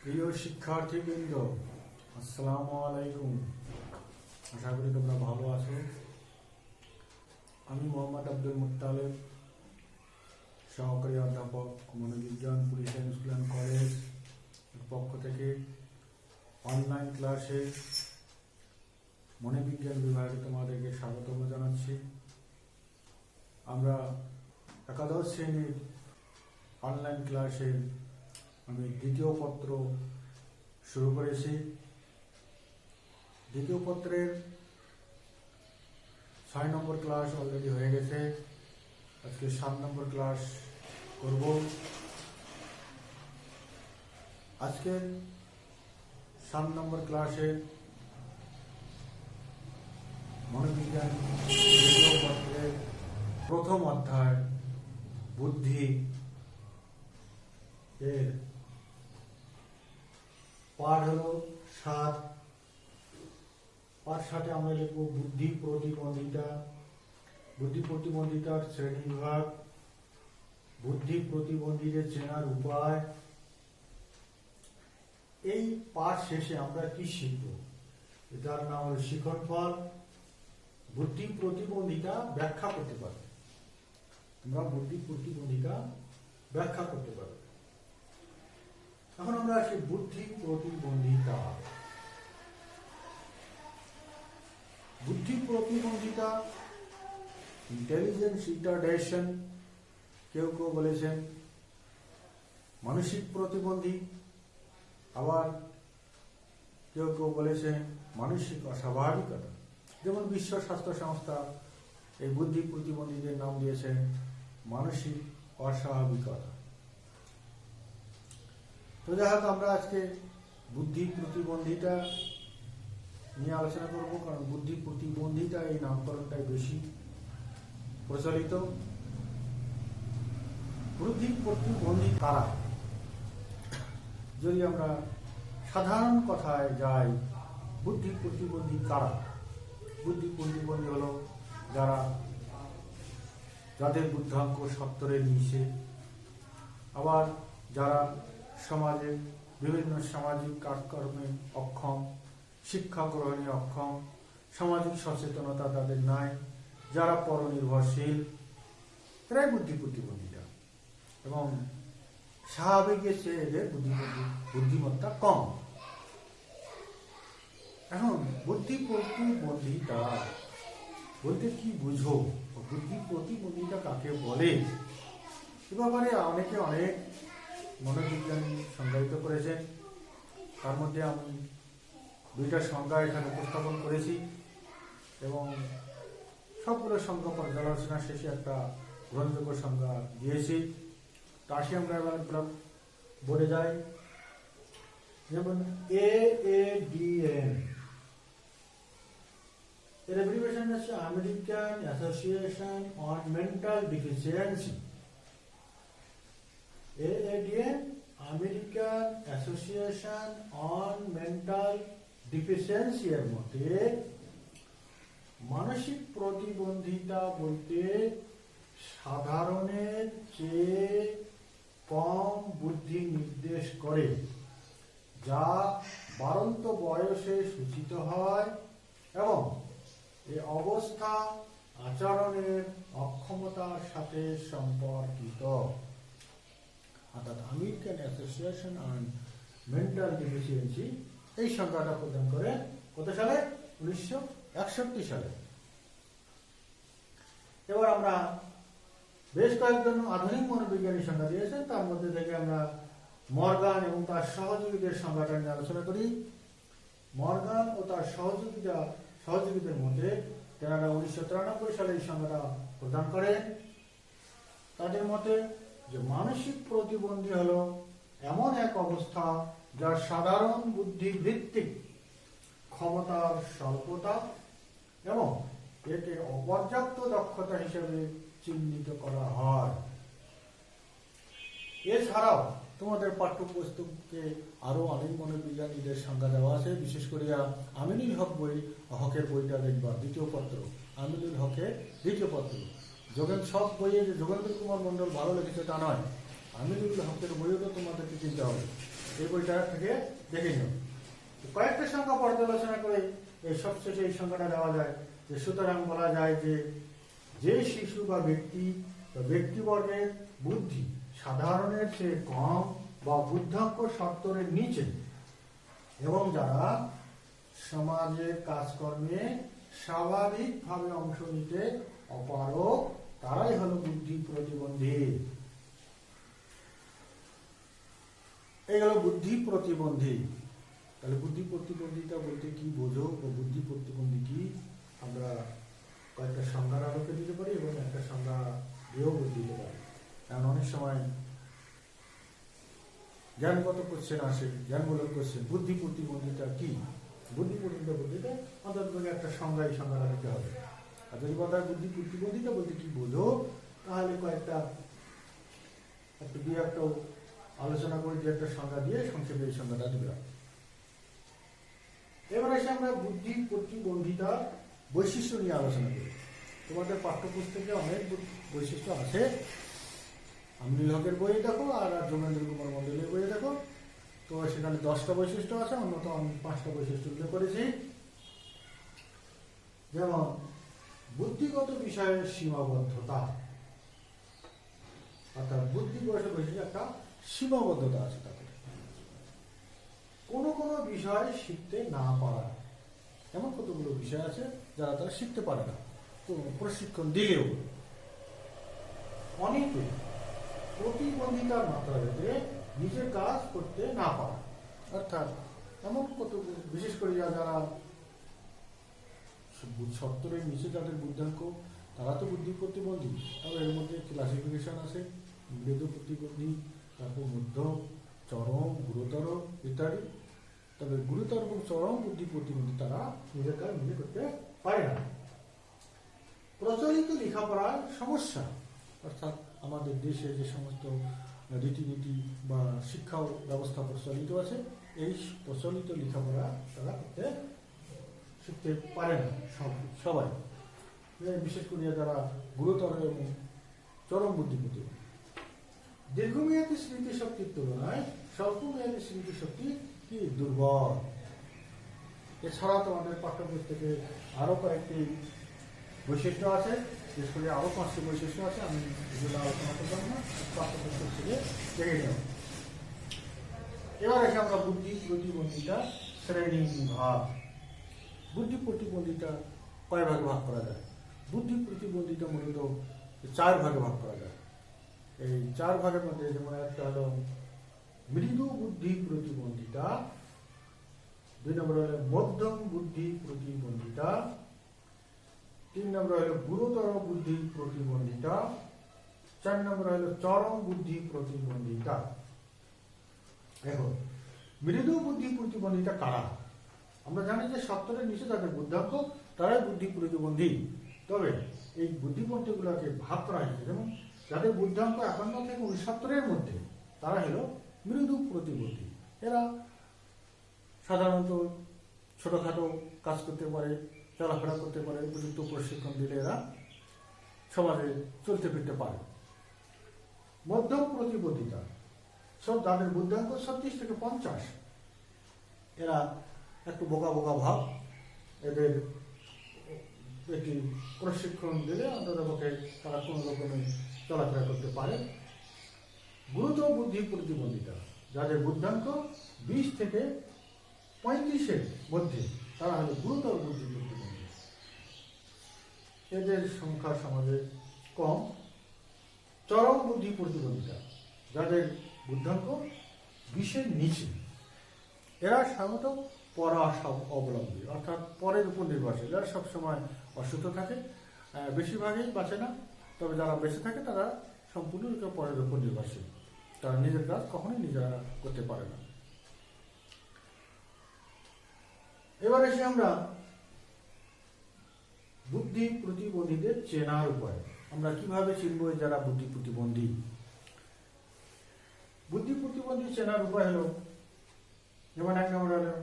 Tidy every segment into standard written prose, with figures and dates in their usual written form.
প্রিয় শিক্ষার্থীবৃন্দ, আসসালামু আলাইকুম। আশা করি তোমরা ভালো আছো। আমি মোহাম্মদ আব্দুল মুত্তালেব, সহকারী অধ্যাপক, মনোবিজ্ঞান, পুলিশ স্কুল অ্যান্ড কলেজ পক্ষ থেকে অনলাইন ক্লাসে মনোবিজ্ঞান বিভাগে তোমাদেরকে স্বাগতম জানাচ্ছি। আমরা একাদশ শ্রেণীর অনলাইন ক্লাসে আমি দ্বিতীয় পত্র শুরু করেছি। দ্বিতীয় পত্রের 6 নম্বর ক্লাস অলরেডি হয়ে গেছে। আজকে 7 নম্বর ক্লাস করব। আজকে 7 নম্বর ক্লাসে মনোবিজ্ঞান দ্বিতীয় পত্রের প্রথম অধ্যায় বুদ্ধি এর পাঠ হলো 7। পাঠ 7-এ আমরা লিখব বুদ্ধি প্রতিবন্ধিতা, বুদ্ধি প্রতিবন্ধিতার শ্রেণী বিভাগ, বুদ্ধি প্রতিবন্ধীদের চেনার উপায়। এই পাঠ শেষে আমরা কি শিখব? এটার নাম হল শিখন ফল। বুদ্ধি প্রতিবন্ধিতা ব্যাখ্যা করতে পারবে। তোমরা বুদ্ধি প্রতিবন্ধিতা ব্যাখ্যা করতে পারবে। এখন আমরা আসি বুদ্ধি প্রতিবন্ধিতা। বুদ্ধি প্রতিবন্ধিতা, ইন্টেলিজেন্স রিটার্ডেশন, কেউ কেউ বলেছেন মানসিক প্রতিবন্ধী, আবার কেউ কেউ বলেছেন মানসিক অস্বাভাবিকতা। যেমন বিশ্ব স্বাস্থ্য সংস্থা এই বুদ্ধি প্রতিবন্ধীদের নাম দিয়েছেন মানসিক অস্বাভাবিকতা। তো যাই হোক, আমরা আজকে বুদ্ধি প্রতিবন্ধিতা নিয়ে আলোচনা করব, কারণ বুদ্ধি প্রতিবন্ধিতা এই নামকরণটাই বেশি প্রচলিত। বুদ্ধি প্রতিবন্ধী কারা? যদি আমরা সাধারণ কথায় যাই, বুদ্ধি প্রতিবন্ধী কারা? বুদ্ধি প্রতিবন্ধী হলো যাদের বুদ্ধাঙ্ক 70-এর নিচে, আবার যারা সমাজে বিভিন্ন সামাজিক কাজকর্মে অক্ষম, শিক্ষা গ্রহণে অক্ষম, সামাজিক সচেতনতা তাদের নাই, যারা পরনির্ভরশীল, তারাই বুদ্ধি প্রতিবন্ধীরা। এবং স্বাভাবিকের চেয়ে এদের বুদ্ধিমত্তা কম। এখন বুদ্ধি প্রতিবন্ধিতা বলতে কি বুঝো? বুদ্ধি প্রতিবন্ধিতা কাকে বলে? এ ব্যাপারে অনেকে অনেক মনোবিজ্ঞানী সংজ্ঞায়িত করেছেন। তার মধ্যে আমি 2টা সংজ্ঞা এখানে উপস্থাপন করেছি এবং সবগুলো সংজ্ঞা পর্যালোচনা শেষে একটা গ্রহণযোগ্য সংজ্ঞা দিয়েছি। তা আসি আমরা এবার বলে যাই। যেমন AADM এর অ্যাব্রিভিয়েশন হচ্ছে American association on mental deficiency. AADM, American association on mental deficiency এর মতে মানসিক প্রতিবন্ধিতা বলতে সাধারণের চেয়ে কম বুদ্ধি নির্দেশ করে, যা বাড়ন্ত বয়সে সূচিত হয় এবং এই অবস্থা আচরণের অক্ষমতার সাথে সম্পর্কিত। অর্থাৎ American association on mental deficiency এই সংজ্ঞাটা প্রদান করে কত সালে? 1961 সালে। এবার আমরা বেশ কয়েকজন আধুনিক মনোবিজ্ঞানী সংজ্ঞা দিয়েছেন, তার মধ্যে থেকে আমরা মর্গান এবং তার সহযোগীদের সংজ্ঞাটা নিয়ে আলোচনা করি। মর্গান ও তার সহযোগীদের মধ্যে তেনারা 1993 সালে এই সংজ্ঞাটা প্রদান করেন। তাদের মতে যে মানসিক প্রতিবন্ধী হলো এমন এক অবস্থা যা সাধারণ বুদ্ধি ভিত্তিক ক্ষমতার স্বল্পতা এবং একে অপর্যাপ্ত দক্ষতা হিসেবে চিহ্নিত করা হয়। এছাড়াও তোমাদের পাঠ্যপুস্তকে আরো অনেক মনোবিজ্ঞানীদের সংজ্ঞা দেওয়া আছে। বিশেষ করে আমিনুল হকের বইটা দেখবা, দ্বিতীয় পত্র, আমিনুল হকের দ্বিতীয় পত্র। সব বইয়ে যে যোগেন্দ্র কুমার মন্ডল ভালো লিখেছে তা নয়, আমিনুল হকের বইও তো তোমাদেরকে চিনতে হবে। এই বইটা থেকে দেখে নিও। কয়েকটা সংখ্যা পর্যালোচনা করে এই সবশেষে এই সংখ্যাটা দেওয়া যায় যে সুতরাং বলা যায় যে যে শিশু বা ব্যক্তিবর্গের বুদ্ধি সাধারণের চেয়ে কম বা বুদ্ধাঙ্ক 70-এর নিচে এবং যারা সমাজের কাজকর্মে স্বাভাবিকভাবে অংশ নিতে অপারগ তারাই হলো বুদ্ধি প্রতিবন্ধী। এই হলো বুদ্ধি প্রতিবন্ধী। তাহলে বুদ্ধি প্রতিবন্ধিতা বলতে কি বোঝো ও বুদ্ধি প্রতিবন্ধী কি আমরা কয়েকটা সংজ্ঞার আলোকে দিতে পারি এবং একটা সংজ্ঞা দিয়েও দিতে পারি। কারণ অনেক সময় জ্ঞানগত কোশ্চেন আসে, জ্ঞানমূলক কোশ্চেন, বুদ্ধি প্রতিবন্ধিতা কি, বুদ্ধি প্রতিবন্ধিতা বলতে অন্তত একটা সংজ্ঞা এই সংজ্ঞাটা দিতে হবে। আর যদি কথা বুদ্ধি প্রতিবন্ধিতা বলতে কি বোঝো তাহলে কয়েকটা একটা আলোচনা করে দিয়ে একটা সংজ্ঞা দিয়ে সংক্ষেপে এই সংজ্ঞাটা দিলাম। এবার এসে আমরা বুদ্ধি প্রতিবন্ধিতার বৈশিষ্ট্য নিয়ে আলোচনা করি। তোমাদের পাঠ্যপুস্তকে অনেক বৈশিষ্ট্য আছে, আমিনুল হকের বইয়ে দেখো আর যোগেন্দ্র কুমার মন্ডলের বইয়ে দেখো, তো সেখানে 10টা বৈশিষ্ট্য আছে, অন্যত আমি 5টা বৈশিষ্ট্য উল্লেখ করেছি। যেমন বুদ্ধিগত বিষয়ের সীমাবদ্ধতা, অর্থাৎ বুদ্ধিগত বিষয়ে একটা সীমাবদ্ধতা আছে। তাদের কোনো কোনো বিষয় শিখতে না পারা, এমন কতগুলো বিষয় আছে যারা তারা শিখতে পারে না, তো প্রশিক্ষণ দিলেও। অনেকে প্রতিবন্ধিতার মাত্রা ভেদে নিজের কাজ করতে না পারে, অর্থাৎ এমন কত বিশেষ করে যারা 70-এর নিচে যাদের বুদ্ধাঙ্ক তারা তো বুদ্ধি প্রতিবন্ধী। তবে এর মধ্যে ক্লাসিফিকেশন আছে, মৃদু প্রতিবন্ধী, তারপর মধ্য, চরম, গুরুতর ইত্যাদি। তবে গুরুতর এবং চরম বুদ্ধি প্রতিবন্ধী তারা নিজের কাজ নিজে করতে পারে না। প্রচলিত লেখাপড়ার সমস্যা, অর্থাৎ আমাদের দেশে যে সমস্ত রীতিনীতি বা শিক্ষা ব্যবস্থা প্রচলিত আছে এই প্রচলিত লেখাপড়া তারা শিখতে পারে না সবাই, বিশেষ করে যারা গুরুতর এবং চরম বুদ্ধি প্রতিবন্ধী। দীর্ঘমেয়াদী স্মৃতিশক্তির তুলনায় স্বল্পমেয়াদী স্মৃতিশক্তি কি দুর্বল। এছাড়া তোমাদের পাঠ্যপুস্তকে আরো কয়েকটি বৈশিষ্ট্য আছে, বিশেষ করে আরো 5টি বৈশিষ্ট্য আছে, আমি এগুলো আলোচনা করলাম না, পাঠ্যপুস্তক থেকে দেখে নেব। এবার এসে আমরা বুদ্ধি প্রতিবন্ধিতা শ্রেণী বিভাগ। বুদ্ধি প্রতিবন্ধিতা কয় ভাগে ভাগ করা যায়? বুদ্ধি প্রতিবন্ধিতা মূলত 4 ভাগে ভাগ করা যায়। এই 4 ভাগের মধ্যে যেমন একটা হলো মৃদু বুদ্ধি প্রতিবন্ধিতা, 2 নম্বর হলো মধ্যম বুদ্ধি প্রতিবন্ধিতা, 3 নম্বর হলো গুরুতর বুদ্ধি প্রতিবন্ধিতা, 4 নম্বর হলো চরম বুদ্ধি প্রতিবন্ধিতা। এখন মৃদু বুদ্ধি প্রতিবন্ধিতা কারা? আমরা জানি যে 70-এর নিচে যাদের বুদ্ধাঙ্ক তারাই বুদ্ধি প্রতিবন্ধী। তবে এই বুদ্ধিপন্থীগুলোকে ভাগ করা হয়েছে, যেমন যাদের বুদ্ধাঙ্ক 51 থেকে 69-এর মধ্যে তারা হলো মৃদু প্রতিবন্ধী। এরা সাধারণত ছোটখাটো কাজ করতে পারে, চলাফেরা করতে পারে, উপযুক্ত প্রশিক্ষণ দিলে এরা সমাজে চলতে ফিরতে পারে। মধ্যম প্রতিবন্ধিতা সব যাদের বুদ্ধাঙ্ক 36 থেকে 50, এরা একটু বোকা বোকা ভাব, এদের একটি প্রশিক্ষণ দিলে অন্ততপক্ষে তারা কোনো রকমে চলাফেরা করতে পারে। গুরুতর বুদ্ধি প্রতিবন্ধিতা যাদের বুদ্ধাঙ্ক 20 থেকে 35-এর মধ্যে তারা হলো গুরুতর বুদ্ধি প্রতিবন্ধী। এদের সংখ্যা সমাজে কম। চরম বুদ্ধি প্রতিবন্ধিতা যাদের বুদ্ধাঙ্ক 20-এর নিচে, এরা সাধারণত পরা অবলম্বী, অর্থাৎ পরের উপর নির্ভরশীল। এরা সবসময় অসুস্থ থাকে, বেশিরভাগই বাঁচে না, তবে যারা বেঁচে থাকে তারা সম্পূর্ণরূপে পরের উপর নির্ভরশীল, তারা নিজের কাজ কখনোই নিজেরা করতে পারে না। এবার এসে আমরা বুদ্ধি প্রতিবন্ধীদের চেনার উপায়, আমরা কিভাবে চিনব যারা বুদ্ধি প্রতিবন্ধী। বুদ্ধি প্রতিবন্ধী চেনার উপায় হলো, যেমন 1 নম্বর হলো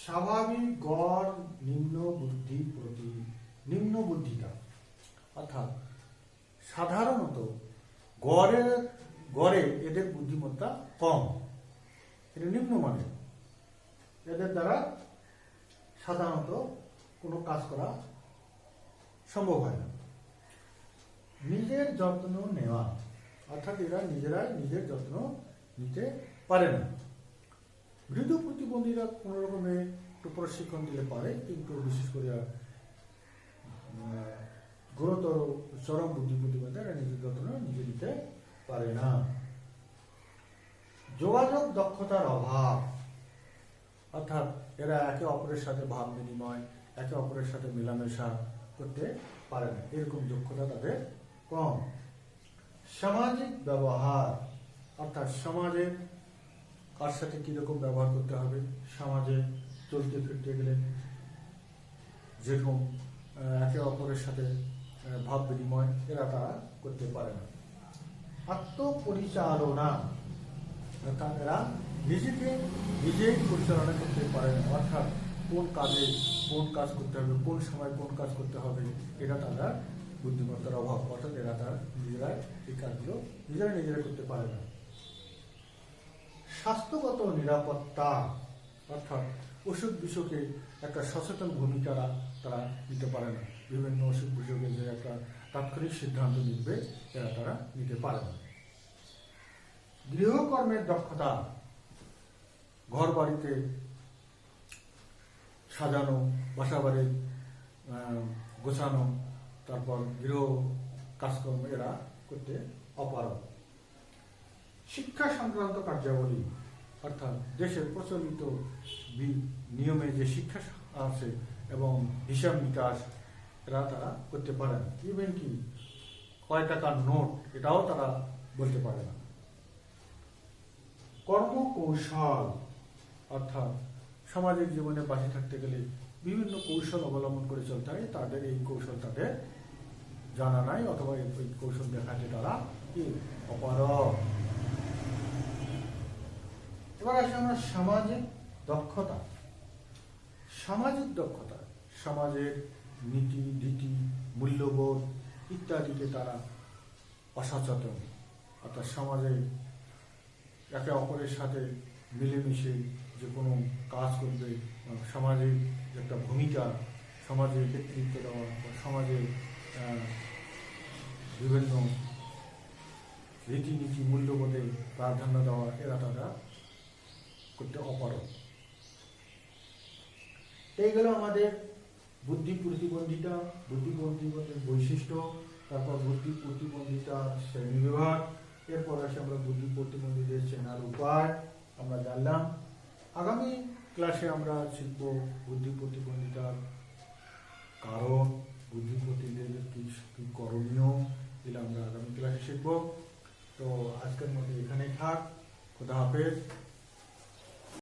স্বাভাবিক গড় নিম্ন বুদ্ধিতা, অর্থাৎ সাধারণত গড়ে এদের বুদ্ধিমত্তা কম। এটা নিম্নমানের, এদের দ্বারা সাধারণত কোনো কাজ করা সম্ভব হয় না। নিজের যত্ন নেওয়া, অর্থাৎ এরা নিজেরাই নিজের যত্ন নিতে পারে না। মৃদু প্রতিবন্ধীরা কোনো রকমে একটু প্রশিক্ষণ দিলে পারে, কিন্তু বিশেষ করে গুরুতর চরম বুদ্ধি প্রতিবন্ধীরা নিজের যত্ন নিজে নিতে পারে না। যোগাযোগ দক্ষতার অভাব, অর্থাৎ এরা একে অপরের সাথে ভাব বিনিময়, একে অপরের সাথে মেলামেশা করতে পারে না, এরকম দক্ষতা তাদের কম। সামাজিক ব্যবহার, অর্থাৎ সমাজে কার সাথে কিরকম ব্যবহার করতে হবে, সমাজে চলতে ফিরতে গেলে যেরকম একে অপরের সাথে ভাব বিনিময় এরা তারা করতে পারে না। আত্মপরিচালনা, অর্থাৎ এরা নিজেকে নিজেই পরিচালনা করতে পারে না, অর্থাৎ কোন কাজে কোন কাজ করতে হবে, কোন সময় কোন কাজ করতে হবে, এটা তারা বুদ্ধিমত্তার অভাব, অর্থাৎ এরা তারা নিজেরাই এই কাজগুলো নিজেরা করতে পারে না। স্বাস্থ্যগত নিরাপত্তা, অর্থাৎ অসুখ বিসুখে একটা সচেতন ভূমিকা তারা নিতে পারে না, বিভিন্ন অসুখ বিসুখে যে একটা তাৎক্ষণিক সিদ্ধান্ত নিবে এরা তারা নিতে পারে না। গৃহকর্মের দক্ষতা, ঘর বাড়িতে সাজানো, বাসা বাড়ি গোছানো, তারপর গৃহ কাজকর্ম এরা করতে অপারগ। শিক্ষা সংক্রান্ত কার্যাবলী, অর্থাৎ দেশের প্রচলিত নিয়মে যে শিক্ষা আছে এবং হিসাব নিকাশ এরা তারা করতে পারে না, ইভেন কি কয় টাকার নোট এটাও তারা বলতে পারে না। কর্মকৌশল, অর্থাৎ সামাজিক জীবনে বাঁচে থাকতে গেলে বিভিন্ন কৌশল অবলম্বন করে চলতে হয়, তাদের এই কৌশল তাদের জানা নাই, অথবা এই কৌশল দেখাতে তারা কি অপারগ। এবার আসি আমরা সামাজিক দক্ষতা। সামাজিক দক্ষতা সমাজের নীতি রীতি মূল্যবোধ ইত্যাদিতে তারা অসচেতন, অর্থাৎ সমাজে একে অপরের সাথে মিলেমিশে যে কোনো কাজ করবে, সমাজের একটা ভূমিকা, সমাজের নেতৃত্ব দেওয়া বা সমাজে বিভিন্ন রীতিনীতি মূল্যবোধে প্রাধান্য দেওয়া এরা তারা করতে অপারগ। এই গেল আমাদের বুদ্ধি প্রতিবন্ধিতা, বুদ্ধি প্রতিবন্ধীর বৈশিষ্ট্য, তারপর বুদ্ধি প্রতিবন্ধিতার শ্রেণী বিভাগ, এরপর আসে আমরা বুদ্ধি প্রতিবন্ধীদের চেনার উপায় আমরা জানলাম। আগামী ক্লাসে আমরা শিখব বুদ্ধি প্রতিবন্ধিতার কারণ, বুদ্ধি প্রতিবন্ধীদের কি করণীয়, এগুলো আমরা আগামী ক্লাসে শিখব। তো আজকের মধ্যে এখানেই থাক। খোদা হাফেজ।